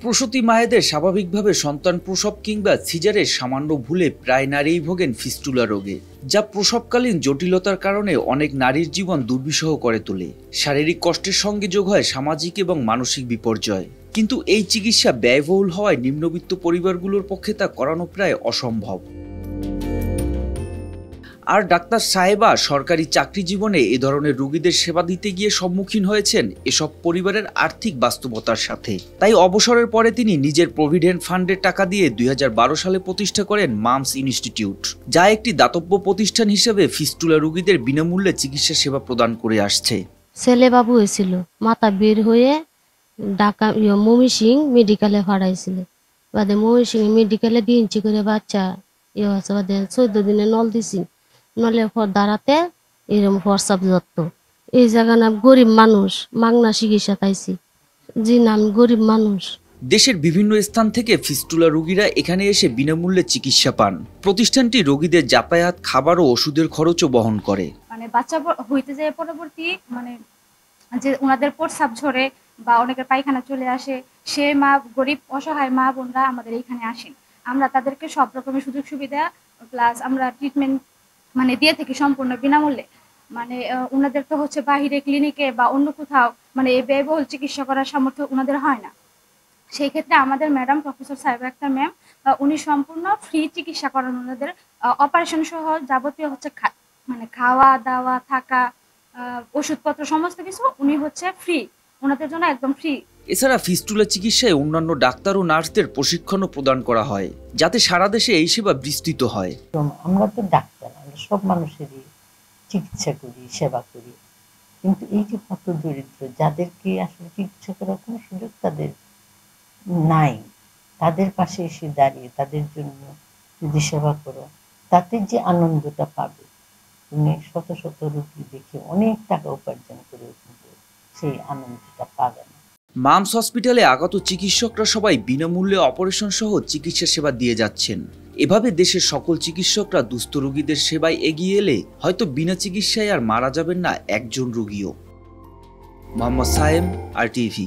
প্রসূতি মায়েদের স্বাভাবিকভাবে সন্তান প্রসব কিংবা সিজারের সামান্য ভুলে প্রায় নারীই ভোগেন ফিস্টুলা রোগে, যা প্রসবকালীন জটিলতার কারণে অনেক নারীর জীবন দুর্বিষহ করে তোলে। শারীরিক কষ্টের সঙ্গে যোগ হয় সামাজিক এবং মানসিক বিপর্যয়। কিন্তু এই চিকিৎসা ব্যয়বহুল হওয়ায় নিম্নবিত্ত পরিবারগুলোর পক্ষে তা করানো প্রায় অসম্ভব। আর ডাক্তার সাহেবা সরকারি চাকরি জীবনে এ ধরনের রোগীদের সেবা দিতে গিয়ে সম্মুখীন হয়েছেন এসব পরিবারের আর্থিক বাস্তবতার সাথে। তাই অবসরের পরে তিনি নিজের প্রভিডেন্ট ফান্ডের টাকা দিয়ে 2012 সালে প্রতিষ্ঠা করেন মামস ইনস্টিটিউট, যা একটি দাতব্য প্রতিষ্ঠান হিসেবে ফিস্টুলা রোগীদের বিনামূল্যে চিকিৎসা সেবা প্রদান করে আসছে। ছেলে বাবু হয়েছিল, মাথা বের হয়ে ঢাকা ময়মনসিংহ মেডিকেলে ফাড়াইছিল। বাদে ময়মনসিংহ মেডিকেলে 2 ইঞ্চি করে বাচ্চা আছে, বাদে 14 দিনে নল দিছি। নলে দাঁড়াতে এরকম হোয়াটসঅ্যাপ যত্ত এই জায়গা না গরিব মানুষ মাগনা চিকিৎসা পাইছি। জি নাম গরিব মানুষ। দেশের বিভিন্ন স্থান থেকে ফিস্টুলা রোগীরা এখানে এসে বিনামূল্যে চিকিৎসা পান। প্রতিষ্ঠানটি রোগীদের যাতায়াত, খাবার ও ওষুধের খরচও বহন করে। বাচ্চা হইতে যায় পরবর্তী যে ওনাদের প্রস্রাব ঝরে বা অনেকের পায়খানা চলে আসে, সে মা গরিব অসহায় মা বোনরা আমাদের এইখানে আসেন। আমরা তাদেরকে সব রকমের সুযোগ সুবিধা প্লাস আমরা ট্রিটমেন্ট দিয়ে থাকি সম্পূর্ণ বিনামূল্যে। ওনাদের তো হচ্ছে বাহিরে ক্লিনিকে বা অন্য কোথাও এই ব্যয়বহুল চিকিৎসা করার সামর্থ্য ওনাদের হয় না। সেই ক্ষেত্রে আমাদের ম্যাডাম প্রফেসর সাহেবা আক্তার ম্যাম উনি সম্পূর্ণ ফ্রি চিকিৎসা করেন। ওনাদের অপারেশন সহ যাবতীয় হচ্ছে খাওয়া দাওয়া থাকা ওষুধপত্র সমস্ত কিছু উনি হচ্ছে ফ্রি, ওনাদের জন্য একদম ফ্রি। এছাড়া ফিস্টুলা চিকিৎসায় অন্যান্য ডাক্তার ও নার্সদের প্রশিক্ষণও প্রদান করা হয়, যাতে সারা দেশে এই সেবা বিস্তৃত হয়। আমরা তো ডাক্তার, আমরা সব মানুষেরই চিকিৎসা করি, সেবা করি, কিন্তু এই যে কত দরিদ্র যাদেরকে আসলে চিকিৎসা করার কোনো সুযোগ তাদের নাই, তাদের পাশে এসে দাঁড়িয়ে তাদের জন্য যদি সেবা করো, তাতে যে আনন্দটা পাবে, তুমি শত শত রোগী দেখে অনেক টাকা উপার্জন করে কিন্তু সেই আনন্দটা পাবে না। মামস হসপিটালে আগত চিকিৎসকরা সবাই বিনামূল্যে অপারেশন সহ চিকিৎসা সেবা দিয়ে যাচ্ছেন। এভাবে দেশের সকল চিকিৎসকরা দুস্থ রোগীদের সেবায় এগিয়ে এলে হয়তো বিনা চিকিৎসায় আর মারা যাবেন না একজন রোগীও। মোহাম্মদ সায়েম, RTV।